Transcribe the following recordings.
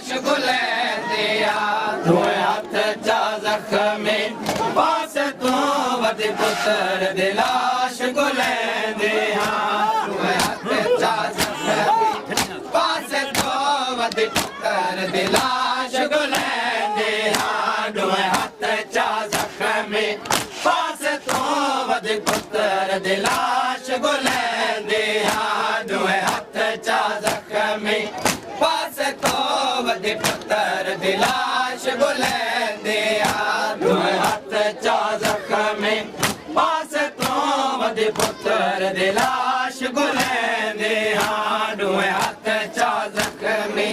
दिलाश गुलैंदिया दुए हथ चा जख्मी पास तो वद पुत्र दिलाश गुलैंदिया दुए हथ चा जख्मी पास तो वद पुत्र दिलाश गुलैंदिया दुए हथ चा जख्मी पास तो वद पुत्र दिलाश गुलैंदिया दुए हथ चा जख्मी पास तो वद पुत्र दिलाश गुलैंदिया दुए हथ चा जख्मी पास तो वद पुत्र दिलाश गुलैंदिया दुए हथ चा जख्मी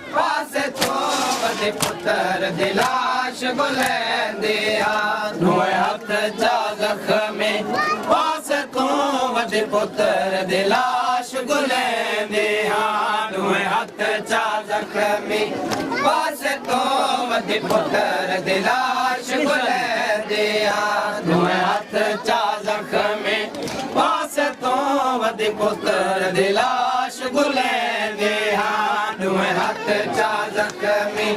पास तो वद पुत्र दिलाश गुलैंदिया दुए हथ चा जख्मी पास तो वद पुत्र दिलाश गुलैंदिया दुए हथ चा जख्मी पास तो वद पुत्र दिलाश गुलैंदिया दुए हथ चा जख्मी पास तो वद पुत्र दिलाश गुलैंदिया दुए हथ चा जख्मी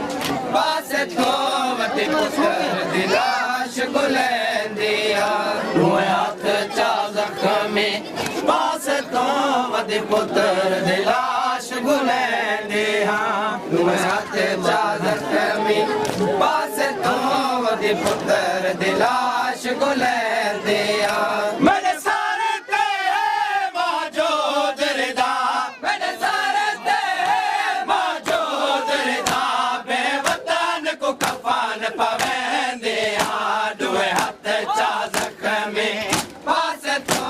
पास तो वद पुत्र दिलाश गुलैंदिया दुए हथ चा जख्मी पास तो वद पुत्र दिलाश गुलैंदिया दुए हथ चा जख्मी पास तो वद पुत्र दिलाश गुलैंदिया मेरे सारे ते मौजूद रिदा मेरे सारे ते मौजूद रिदा बेवतन को कफन पवेंदिया दुए हथ चा जख्मी पास तो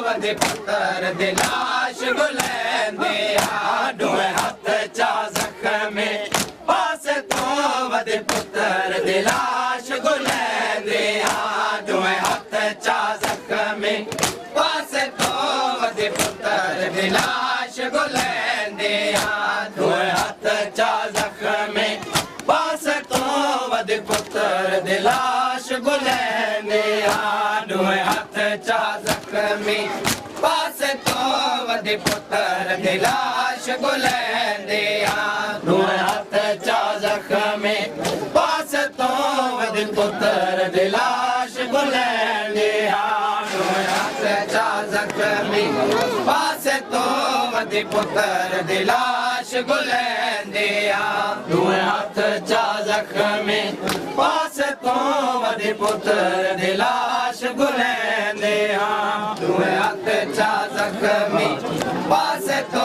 वद पुत्र दिलाश गुलैंदिया दुए हथ चा जख्मी पास तो वद पुत्र दिलाश गुलैंदिया दुए हथ चा जख्मी पास तो वद पुत्र दिलाश गुलैंदिया दुए हथ चा जख्मी पास तो वद पुत्र दिलाश गुलैंदिया दुए हथ चा जख्मी पास तो वद पुत्र दिलाश गुलैंदिया दुए हथ चा जख्मी पास तो वद पुत्र दिलाश गुलैंदिया दुए हथ चा जख्मी पास तो वद पुत्र दिलाश गुलैंदिया दुए हथ चा जख्मी पास तो वद पुत्र दिलाश गुलैंदिया दुए हथ चा जख्मी पास तो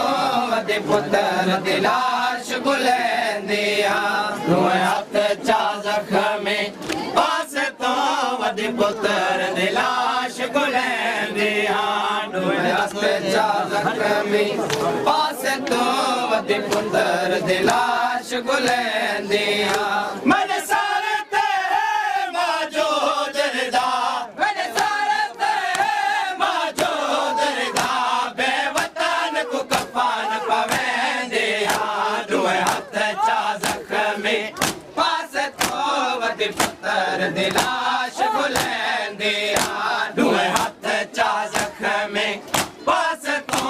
वद पुत्र दिलाश गुलैंदिया दुए हथ चा जख्मी पास तो वद पुत्र दिलाश गुलैंदिया दुए हथ चा जख्मी पास तो वद पुत्र दिलाश गुलैंदिया मेरे सारे ते मौजूद रिदा मेरे सारे ते मौजूद रिदा बेवतन को कफन पवेंदिया दुए हथ चा जख्मी पास तो वद पुत्र दिलाश गुलैंदिया दुए हथ चा जख्मी पास तो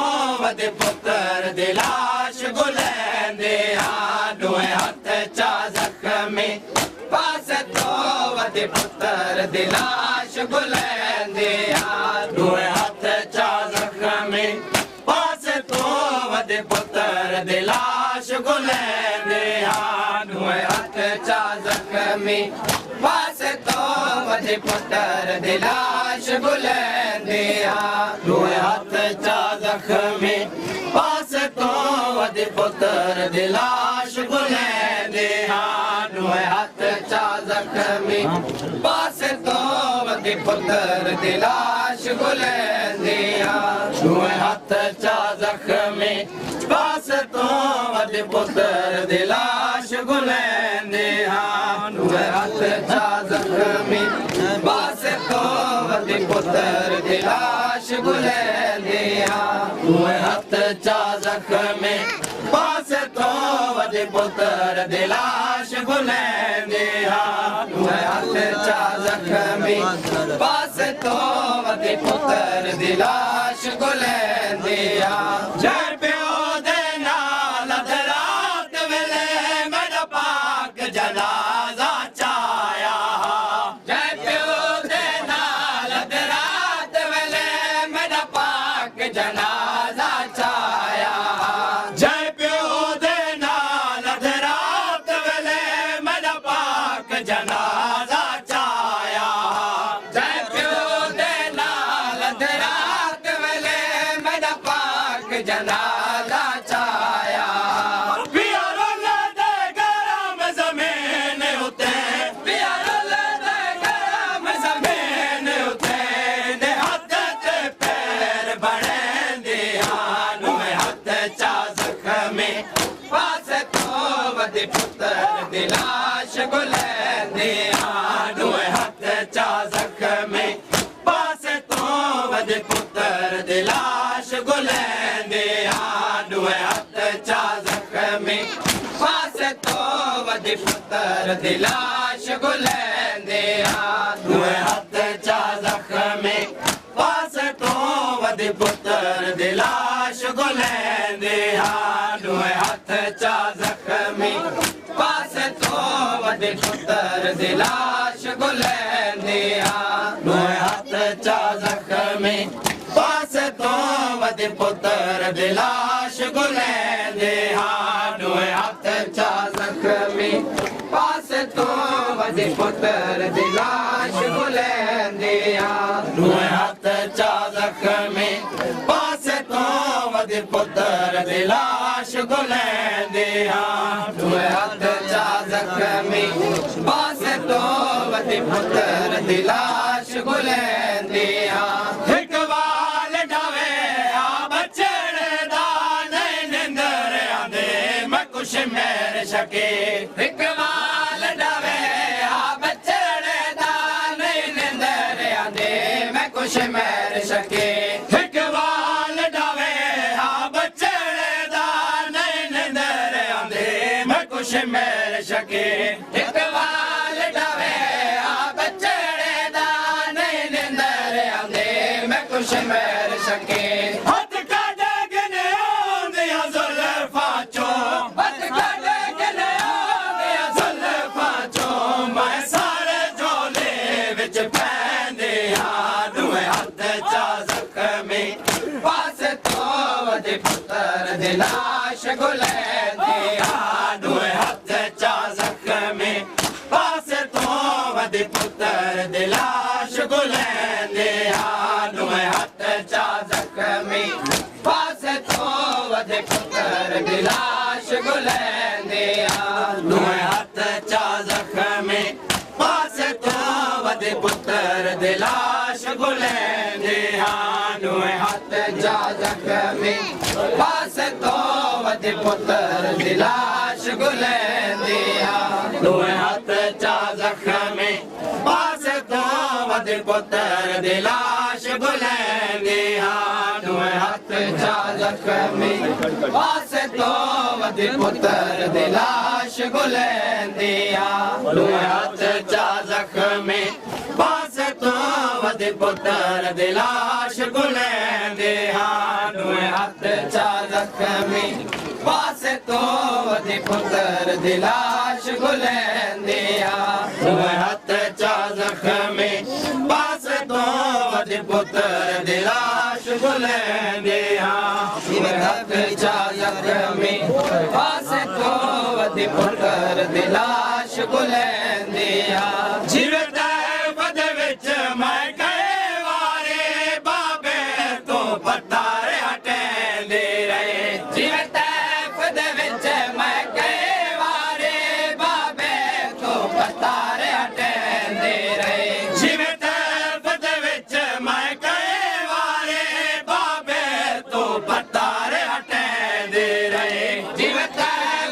वद पुत्र दिलाश गुलैंदिया दुए हथ चा जख्मी पास तो वद पुत्र दिलाश गुलैंदिया दुए हथ चा जख्मी पास तो वद पुत्र दिलाश गुलैंदिया दुए हथ चा जख्मी पास तो वद पुत्र दिलाश गुलैंदिया दुए हथ चा जख्मी पास तो वद पुत्र दिलाश गुलैंदिया दुए हथ चा जख्मी पास तो वद पुत्र दिलाश गुलैंदिया दुए हथ चा जख्मी पास तो वद पुत्र दिलाश गुलैंदिया दुए हथ चा जख्मी पास तो वद पुत्र दिलाश गुलैंदिया दुए हथ चा जख्मी पास तो वद पुत्र दिलाश गुलैंदिया दुए हथ चा जख्मी पास तो वद पुत्र दिलाश गुलैंदिया जय प्यो दे नाल धरात वेले मेरा जनाजा चाया जय प्यो दे नाल रात वेले मेरा पाक जनाजा चाया जय प्यो दे नाल रात वेले मेरा पाक जनाजा चाया जय प्यो दे नाल रात वेले मेरा पाक जनाजा चाया दिलाश गुलैंदे दोए हथ चा जख्मे पास तो वद पुत्र दिलाश गुलैंदे दोए हथ चा जख्मे पास तो वद पुत्र दिलाश गुलैंदे दोए हथ चा जख्मे पास तो वद पुत्र दिलाश गुलैंदे दोए हथ चा जख्मे पास तो वद पुत्र दिलाश गुलैंदे दोए हथ चा जख्मे पास तो वद पुत्र दिलाश गुलैंदे दोए हथ चा जख्मे पास तो वद पुत्र दिलाश गुलैंदे दोए हथ चा जख्मे पास तो वद पुत्र दिलाश गुलैंदे दोए हथ चा जख्मे पास तो वद पुत्र दिलाश गुलैंदे एक वाल डावे बचड़े दा नहीं निंदर आंदे मैं कुछ मेर सके एक वाल डावे बचड़े दा नहीं निंदर आंदे मैं कुछ मेर सके एक वाल डावे बचड़े दा नहीं निंदर आंदे मैं कुछ मेर सके एक वाल डावे बचड़े दा नहीं निंदर आंदे मैं कुछ मेर सके हथ काटे गने आंदिया जुल्फा चो हथ काटे गने आंदिया जुल्फा चो मैं सारे झोले विच पैंदे दोए हथ चा जख्मे पास तो वद पुत्र दिलाश गुलैंदे दोए हथ चा जख्मे पास तो वद पुत्र दिलाश गुलैंदे दोए हथ चा जख्मे पास तो वद पुत्र दिलाश गुलैंदे दोए हथ चा जख्मे पास तो वद पुत्र दिलाश गुलैंदे दोए हथ चा जख्मे पास तो वद पुत्र दिलाश गुलैंदे दोए हथ चा जख्मे पास तो वद पुत्र दिलाश गुलैंदे दोए हथ चा जख्मे पास तो वद पुत्र दिलाश गुलैंदे दोए हथ चा जख्मे पास तो वद पुत्र दिलाश गुलैंदे दोए हथ चा जख्मे पास तो वद पुत्र दिलाश गुलैंदे दोए हथ चा जख्मे पास तो वद पुत्र दिलाश गुलैंदे दोए हथ चा जख्मे पास तो वद पुत्र दिलाश गुलैंदे जीवत पद विच मैं कई वारे बाबे तो पतार हटेंदे रहे जीवत पद विच मैं कई वारे बाबे तो पतार हटेंदे रहे जीवत पद विच मैं कई वारे बाबे तो पतार हटेंदे रहे जीवत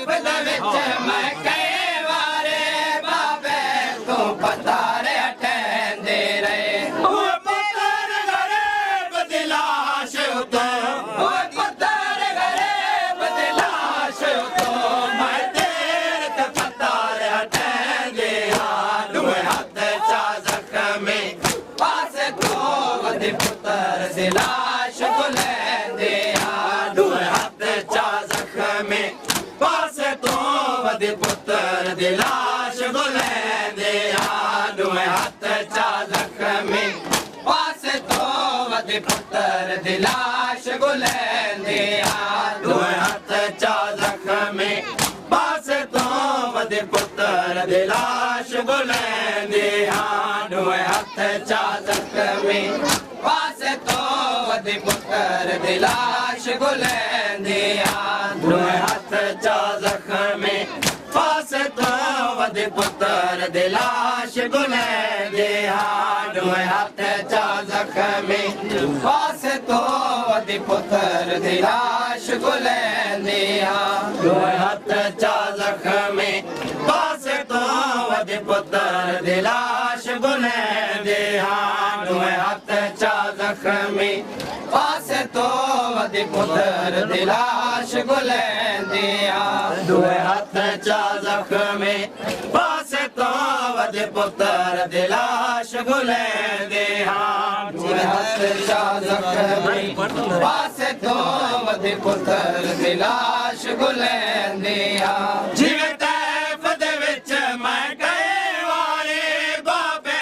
पद विच मैं कई वारे बाबे तो पतार हटेंदे रहे पुत्र गरीब दिलाश तो पुत्र गरीब दिलाश तो मैं तेरे ते पतार हटेंदे दोए हथ चा जख्मे पास तो वद पुत्र दिलाश गुलैंदे दोए हथ चा जख्मे पास तो वद पुत्र दिलाश गुलैंदे दोए हथ चा जख्मी पासे तो वदे पुत्र दी लाश गुलैंदे दोए हथ चा जख्मी पासे तो वदे पुत्र दी लाश गुलैंदे दोए हथ चा जख्मी पासे तो वदे पुत्र दी लाश गुलैंदे दोए हथ चा जख्मी पासे तो वदे पुत्र दी लाश गुलैंदे दोए हथ चा जख्मी पासे तो वदे पुत्र दी लाश गुलैंदे दोए हथ चा जख्मी पासे तो वदे पुत्र दी लाश गुलैंदे दोए हथ चा जख्मी पासे तो वदे पुत्र दी लाश गुलैंदे दोए हथ चा जख्मी पासे तो वदे पुत्र दी लाश गुलैंदे दोए हथ चा जख्मी पासे तो वदे पुत्र दी लाश गुलैंदे जिवें तैफ दे विच मैं गए वाले बाबे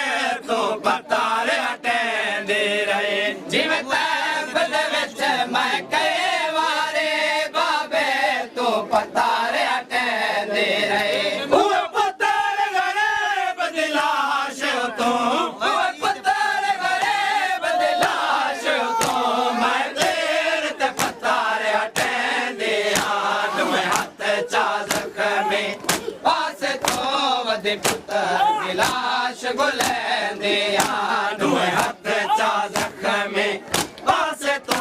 तो पतारे हटेंदे रहे जिवें तैफ दे विच मैं गए वाले बाबे तो पतारे हटेंदे रहे पुत्र लाश गुलैंदे दोए हथ चा जख्मी पासे तो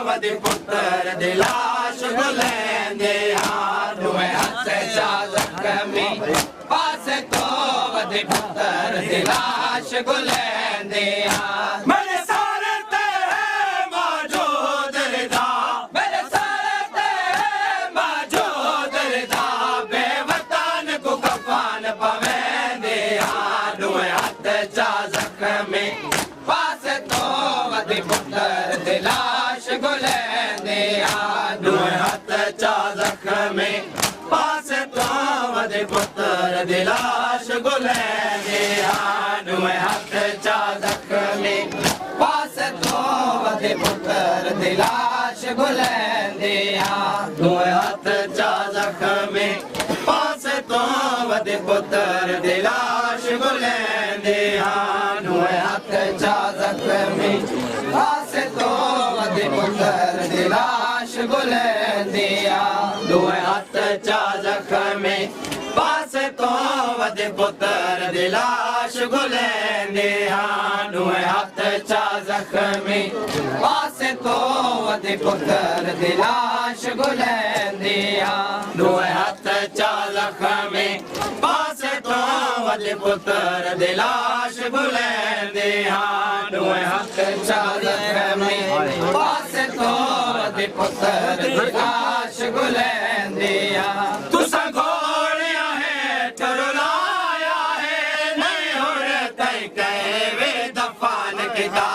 वदे पुत्र दी लाश गुलैंदे दोए हथ चा जख्मी पासे तो वदे पुत्र दी लाश गुलैंदे मेरे सारे ते मौजूद रिदा मेरे सारे ते मौजूद रिदा बेवतन को कफन पवे पासे तो वदे पुत्र दी लाश गुलैंदे दोए हथ चा जख्मी पासे तो वदे पुत्र दी लाश गुलैंदे दोए हथ चा जख्मी पासे तो वदे पुत्र दी लाश गुलैंदे दोए हथ चा जख्मी पासे तो वदे पुत्र दी लाश गुलैंदे दोए हथ चा जख्मी पासे तो वदे पुत्र दी लाश गुलैंदे दोए हथ चा जख्मी पासे तो वदे पुत्र दी लाश गुलैंदे दोए हथ चा जख्मी पासे तो वदे पुत्र दी लाश गुलैंदे दोए हथ चा जख्मी पासे तो वदे पुत्र दी लाश गुलैंदे दोए हथ चा जख्मी पासे तो वदे पुत्र दी लाश गुलैंदे तुसा घोड़िया है टरुलाया है नहीं हुण तई कहवे दफान किता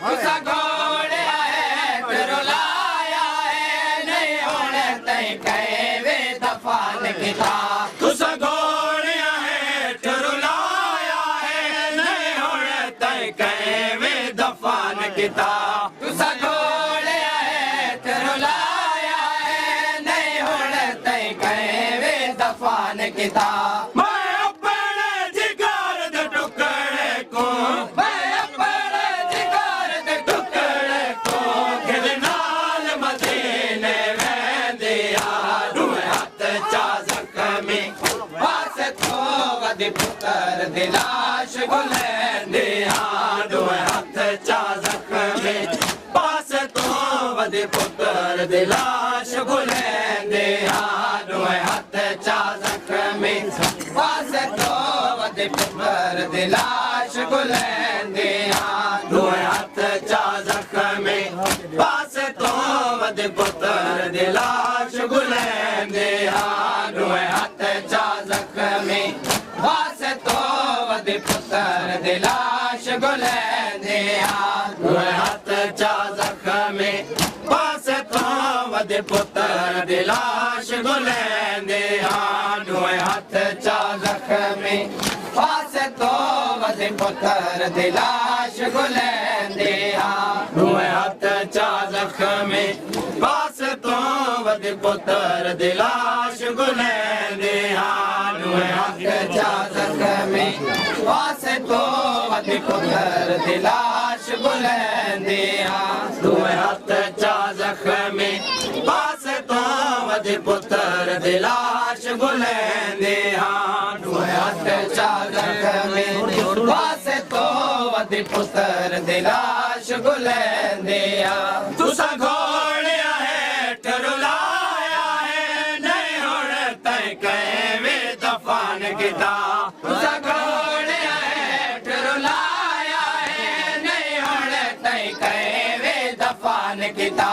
तुसा घोड़िया है टरुलाया है नहीं हुण तई कहवे दफान किता तुसा घोड़िया है टरुलाया है नहीं हुण तई कहवे दफान किता तुसा घोड़िया है टरुलाया है नहीं हुण तई कहवे दफान किता मैं अपने जिगर दे टुकड़े को मैं अपने जिगर दे टुकड़े को गिल नाल मदीने वेंदे दोए हथ चा जख्मी पासे तो वदे पुत्र दी लाश गुलैंदे दोए हथ चा जख्मी पासे तो वदे पुत्र दी लाश गुलैंदे दोए हथ चा जख्मी पासे तो वदे पुत्र दी लाश गुलैंदे दोए हथ चा जख्मी पासे तो वदे पुत्र दी लाश गुलैंदे दोए हथ चा जख्मी पासे तो वदे पुत्र दी लाश गुलैंदे दोए हथ चा जख्मी पासे तो वदे पुत्र दी लाश गुलैंदे दोए हथ चा जख्मी पासे तो वदे पुत्र दी लाश गुलैंदे दुए हाथ चा जख्मी पासे तो वदे पुत्र दी लाश गुलैंदे दुए हाथ चा जख्मी पासे तो वदे पुत्र दी लाश गुलैंदे दुए हाथ चा जख्मी पासे तो वदे पुत्र दी लाश गुलैंदे दुए हाथ चा जख्मी पासे तो वदे पुत्र दी लाश गुलैंदे तुसा घोड़िया है ठरुलाया है नहीं हुण तै कहे वे दफान किता तुसा घोड़िया है ठरुलाया है नहीं हुण तै कहे वे दफान किता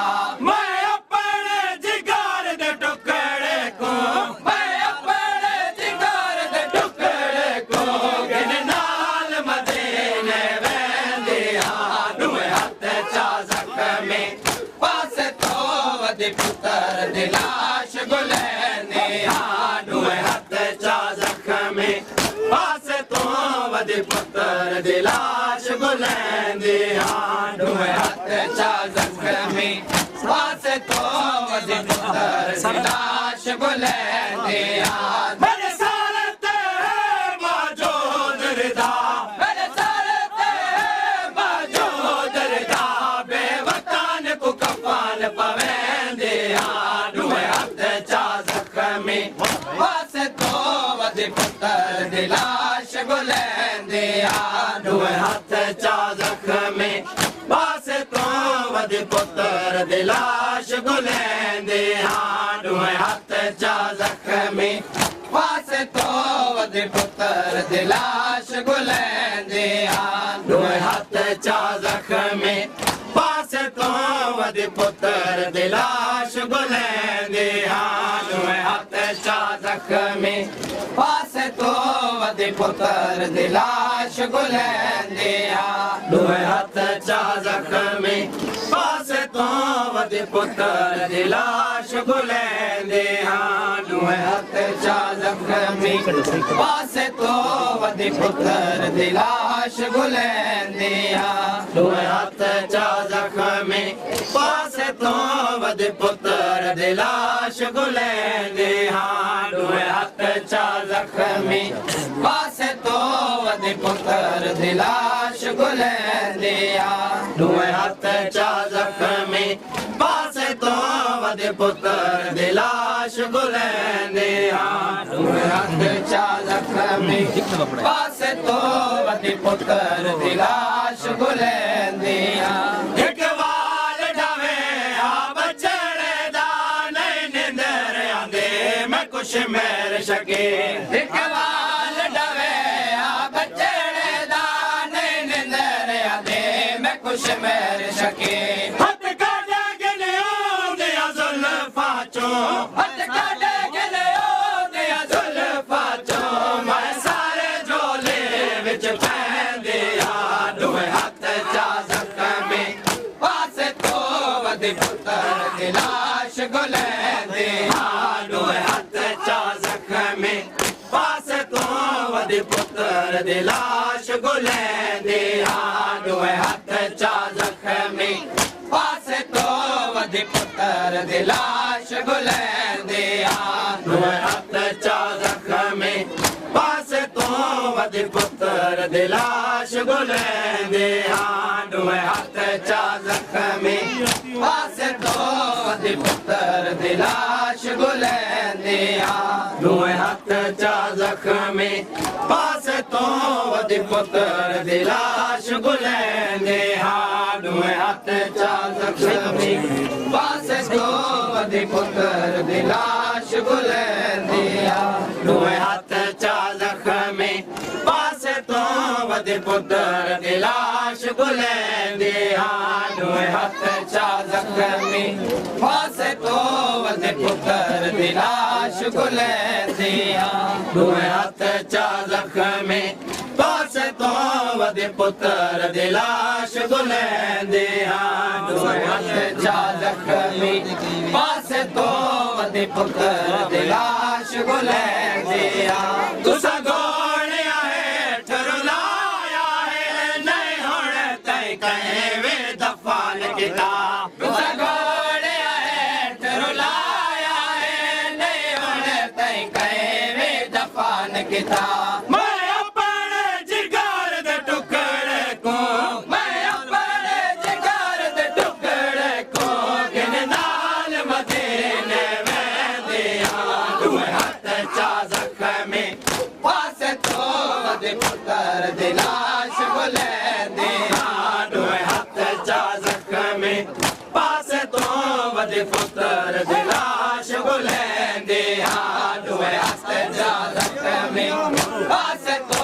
पुत्र दी लाश गुलैंदे दुए हाथ चा जख्मी पासे तो वदे पुत्र दी लाश गुलैंदे दुए हाथ चा जख्मी पासे तो वदे पुत्र दी लाश गुलैंदे मेरे सारते मौजूद रिदा मेरे सारते मौजूद रिदा बेवतन को कफन पवे पासे तो वदे पुत्र दी लाश गुलैंदे दुए हाथ चा जख्मी पासे तो वदे पुत्र दी लाश गुलैंदे दुए हाथ चा जख्मी पासे तो वदे पुत्र दी लाश गुलैंदे दुए हाथ चा जख्मी पासे तो वदे पुत्र दी लाश गुलैंदे दुए हाथ चा जख्मी पासे तो वदे पुत्र दी लाश गुलैंदे दुए हाथ चा जख्मी पासे तो वदे पुत्र दी लाश गुलैंदे दुए हाथ चा जख्मी पासे तो वदे पुत्र दी लाश गुलैंदे दुए हाथ चा जख्मी पासे तो वदे पुत्र दी लाश गुलैंदे दुए हाथ चा जख्मी पासे तो वदे पुत्र दी लाश गुलैंदे दुए हाथ चा जख्मी पासे तो वदे पुत्र दी लाश गुलैंदे दुए हाथ चा जख्मी पासे तो वदे पुत्र दी लाश गुलैंदे मेरे शके एक वाल डवे बचड़े दा नहीं निंदर आदे मैं कुछ मेरे शके हथ काटे गले दिया जुल्फा चो हथ काटे गले दिया जुल्फा चो मैं सारे झोले विच पैंदे दुए हाथ चा जख्मी पासे तो वदे पुत्र दी लाश गुलैंदे दुए हाथ चा जख्मी पासे तो वदे पुत्र दी लाश गुलैंदे दुए हाथ चा जख्मी पासे तो वदे पुत्र दी लाश गुलैंदे दुए हाथ चा जख्मी पासे तो वदे पुत्र दी लाश गुलैंदे दुए हाथ चा जख्मी पासे तो वदे पुत्र दी लाश गुलैंदे दुए हाथ चा जख्मी पासे तो वदे पुत्र दी लाश गुलैंदे दुए हाथ चा जख्मी पासे तो वदे पुत्र दी लाश गुलैंदे दुए हाथ चा जख्मी पासे तो वदे पुत्र दी लाश गुलैंदे दुए हाथ चा जख्मी पासे तो वदे पुत्र दी लाश गुलैंदे दुए हाथ चा जख्मी पासे तो वदे पुत्र दी लाश गुलैंदे दुए हाथ चा जख्मी पासे तो वदे पुत्र दी लाश गुलैंदे किता मैं अपने जिगर दे टुकड़े को मैं अपने जिगर दे टुकड़े को किन नाल मदीने में दिया दुए हाथ चा जख्मी पासे तो वदे पुत्र दी लाश बुलंदी दुए हाथ चा जख्मी पासे तो वदे पुत्र दी लाश बुलंदी दुए हाथ चा जख्मी पासे तो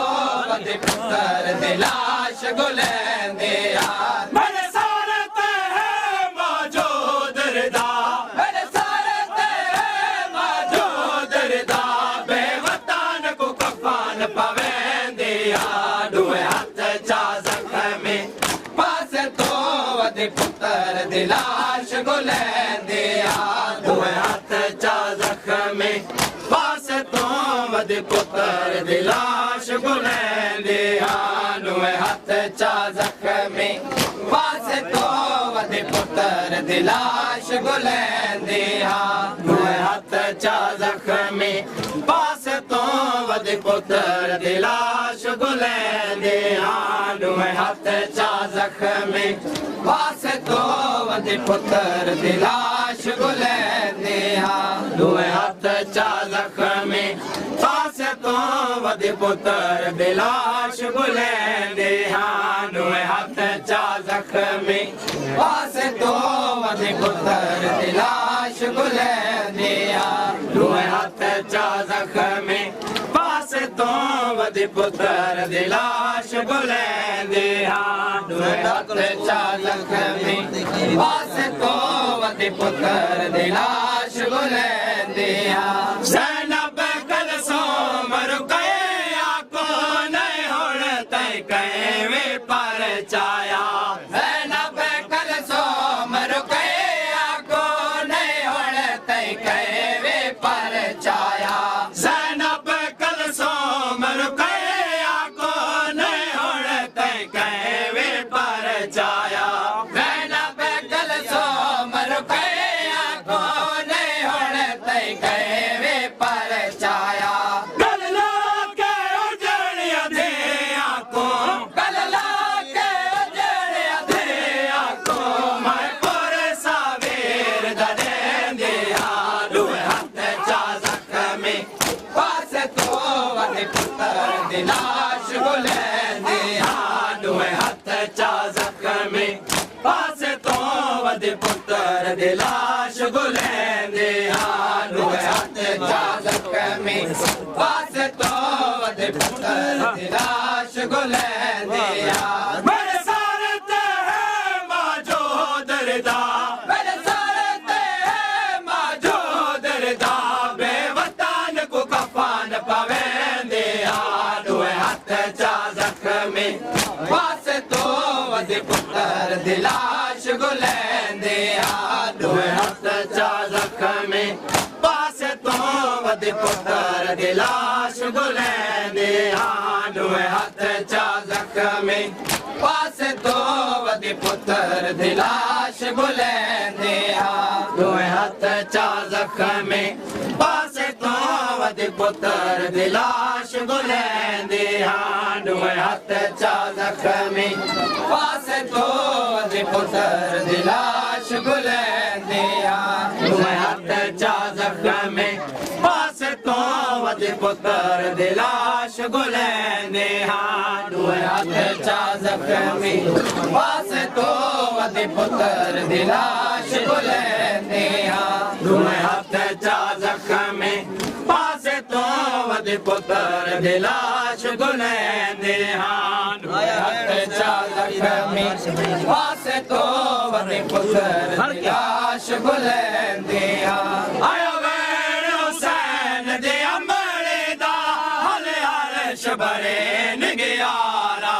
वदे पुत्र दी लाश बुलंदी मेरे सारे ते है मौजूद रिदा मेरे सारे ते है मौजूद रिदा बेवतन को कफन पवेंदी दुए हाथ चा जख्मी पासे तो वदे पुत्र दी लाश बुलंदी दुए हाथ चा जख्मी पासे तो वदे पुत्र दी लाश बुलंदी दुए हाथ चा जख्मी पासे तो वदे पुत्र दी लाश बुलंदी दुए हाथ चा जख्मी पासे तो वदे पुत्र दी लाश बुलंदी दुए हाथ चा जख्मी पासे तो वदे पुत्र दी लाश बुलंदी दुए हाथ चा जख्मी पासे तो वदे पुत्र दी लाश बुलंदी दुए हाथ चा जख्मी पासे तो वदे पुत्र दी लाश बुलंदी दुए हाथ चा जख्मी पासे तो वदे पुत्र दी लाश बुलंदी दुए हाथ चा जख्मी पासे तो वदे पुत्र दी लाश बुलंदी ज़ैनब कलसूम रुक़ैया को नहीं हुण तै कहवे पर चाया ज़ैनब कलसूम रुक़ैया को नहीं हुण तै कहवे पर चाया ज़ैनब कलसूम रुक़ैया को नहीं हुण तै कहवे पर चाया ज़ैनब कलसूम रुक़ैया को नहीं हुण तै कहवे पर चाया गल लाके उजड़िया दे आंखों गल लाके उजड़िया दे आंखों मैं पूरे सावेर दरेंदी दुए हाथ चा जख्मी पासे तो वदे पुत्र दी लाश बुलंदी दुए हाथ चा जख्मी पासे तो वदे पुत्र दी लाश बुलंदी दुए हाथ चा जख्मी पासे तो वदे पुत्र दी लाश बुलंदी मेरे सारे ते है मौजूद रिदा मेरे सारे ते है मौजूद रिदा बेवतन को कफन पवेंदी दुए हाथ चा जख्मी पासे तो वदे पुत्र दी लाश बुलंदी दुए हाथ चा जख्मी पासे तो वदे पुत्र दी लाश बुलंदी दुए हाथ चा जख्मी पासे तो वदे पुत्र दी लाश बुलंदी दुए हाथ चा जख्मी पासे तो वदे पुत्र दी लाश बुलंदी दुए हाथ चा जख्मी पासे तो वदे पुत्र दी लाश बुलंदी दुए हाथ चा जख्मी पासे तो वदे पुत्र दी लाश बुलंदी दुए हाथ चा जख्मी पासे तो वदे पुत्र दी लाश बुलंदी दुए हाथ चा जख्मी पासे तो वदे पुत्र दी लाश बुलंदी दुए हाथ चा जख्मी पासे तो वदे पुत्र दी लाश बुलंदी आया वैन हुसैन दे अमले दा हले अर्श बरे निगयारा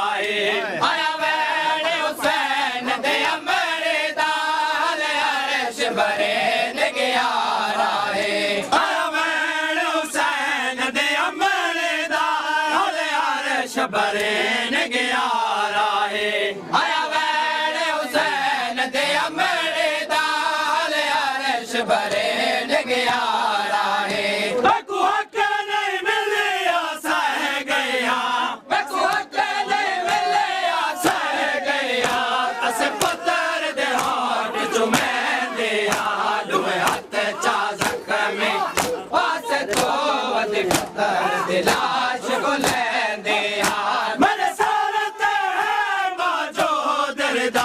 आया वैन हुसैन दे अमले दा हले अर्श बरे निगयारा आया वैन हुसैन दे अमले दा हले अर्श बरे निगयारा आया वैन हुसैन दे अमले दा हले अर्श बरे निगयारा है। ਦੀ ਲਾਸ਼ ਗੁਲੈਂਦੇ ਆ ਮੇਰੇ ਸਾਰ ਤੇ ਹੈ ਮੌਜੂਦ ਰਦਾ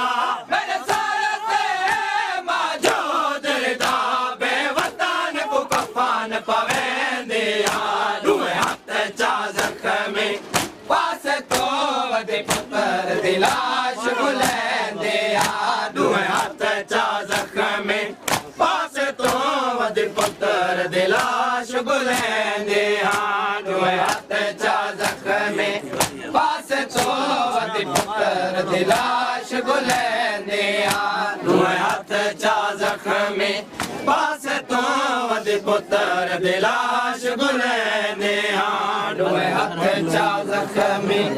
ਮੇਰੇ ਸਾਰ ਤੇ ਹੈ ਮੌਜੂਦ ਰਦਾ ਬੇਵਤਨ ਕੋ ਕਫਨ ਪਵੇਂਦੇ ਆ ਦੋਵੇਂ ਹੱਥ ਚਾ ਜ਼ਖਮੀ ਪਾਸ ਤੋਂ ਵਦੇ ਪੁੱਤਰ ਦੀ ਲਾਸ਼ ਗੁਲੈਂਦੇ ਆ ਦੋਵੇਂ ਹੱਥ ਚਾ ਜ਼ਖਮੀ ਪਾਸ ਤੋਂ ਵਦੇ ਪੁੱਤਰ ਦੀ ਲਾਸ਼ ਗੁਲੈਂਦੇ ਆ ਦੋਵੇਂ ਹੱਥ ਚਾ ਜ਼ਖਮੀ ਪਾਸ ਤੋਂ ਵਦੇ ਪੁੱਤਰ ਦੀ ਲਾਸ਼ ਗੁਲੈਂਦੇ ਆ ਦੋਵੇਂ ਹੱਥ ਚਾ ਜ਼ਖਮੀ ਪਾਸ ਤੋਂ ਵਦੇ ਪੁੱਤਰ ਦੀ ਲਾਸ਼ ਗੁਲੈਂਦੇ ਆ ਦੋਵੇਂ ਹੱਥ ਚਾ ਜ਼ਖਮੀ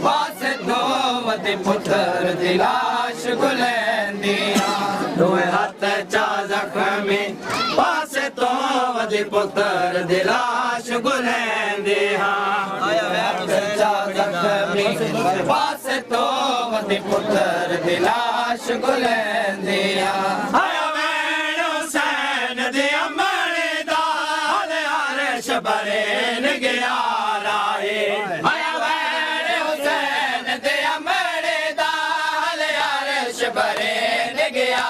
ਪਾਸ ਤੋਂ ਵਦੇ ਪੁੱਤਰ ਦੀ ਲਾਸ਼ ਗੁਲੈਂਦੇ ਆ ਦੋਵੇਂ ਹੱਥ ਚਾ ਜ਼ਖਮੀ ਪਾਸ ਤੋਂ ਵਦੇ ਪੁੱਤਰ ਦੀ ਲਾਸ਼ ਗੁਲੈਂਦੇ ਹਾਂ ਹੱਥ ਚਾ ਜ਼ਖਮੀ ਪਾਸ ਤੋਂ ਵਦੇ ਪੁੱਤਰ ਦੀ ਲਾਸ਼ ਗੁਲੈਂਦੇ ਆ ਆਇਆ ਵੈਣ ਹੁਸੈਨ ਦੇ ਅਮਲੇ ਦਾ ਹਲੇ ਅਰਸ਼ ਬਰੇਨ ਗਿਆ ਰਾਏ ਆਇਆ ਵੈਣ ਹੁਸੈਨ ਦੇ ਅਮਲੇ ਦਾ ਹਲੇ ਅਰਸ਼ ਬਰੇਨ ਗਿਆ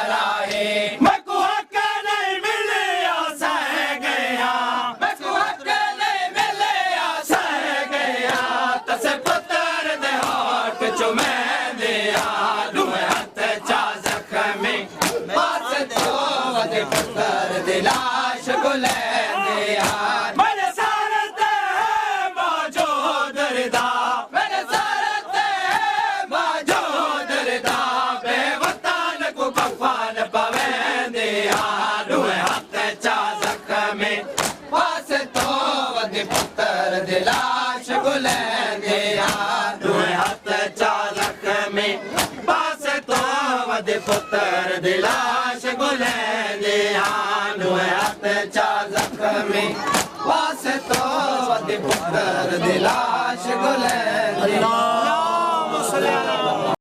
ਰਾਏ ਮੈਂ ਕੋ ਹੱਕ ਨਹੀਂ ਮਿਲਿਆ ਸਹਿ ਗਿਆ ਮੈਂ ਕੋ ਹੱਕ ਨਹੀਂ ਮਿਲਿਆ ਸਹਿ ਗਿਆ ਤਸੇ ਪੁੱਤਰ ਦੇ ਹੋਠ ਚੁਮੈਂਦੇ ਆ ਦੋਵੇਂ ਹੱਥ ਚਾ ਜ਼ਖਮੀ ਪਾਸ ਤੋਂ ਵਦੇ ਪੁੱਤਰ ਦੀ ਲਾਸ਼ ਗੁਲੈਂਦੇ ਆ ਮੇਰੇ ਸਾਰ ਤੇ ਹੈ ਮੌਜੂਦ ਰਦਾ ਮੇਰੇ ਸਾਰ ਤੇ ਹੈ ਮੌਜੂਦ ਰਦਾ ਬੇਵਤਨ ਕੋ ਕਫਨ ਪਵੇਂਦੇ ਆ ਦੋਵੇਂ ਹੱਥ ਚਾ ਜ਼ਖਮੀ ਪਾਸ ਤੋਂ ਵਦੇ ਪੁੱਤਰ ਦੀ ਲਾਸ਼ ਗੁਲੈਂਦੇ ਆ ਦੋਵੇਂ ਹੱਥ ਚਾ ਜ਼ਖਮੀ ਪਾਸ ਤੋਂ ਵਦੇ ਪੁੱਤਰ ਦੀ ਲਾਸ਼ ਗੁਲੈਂਦੇ ਆ ਦੋਵੇਂ ਹੱਥ ਚਾ ਜ਼ਖਮੀ ਪਾਸ ਤੋਂ ਵਦੇ ਪੁੱਤਰ ਦੀ ਲਾਸ਼ ਗੁਲੈਂਦੇ ਆ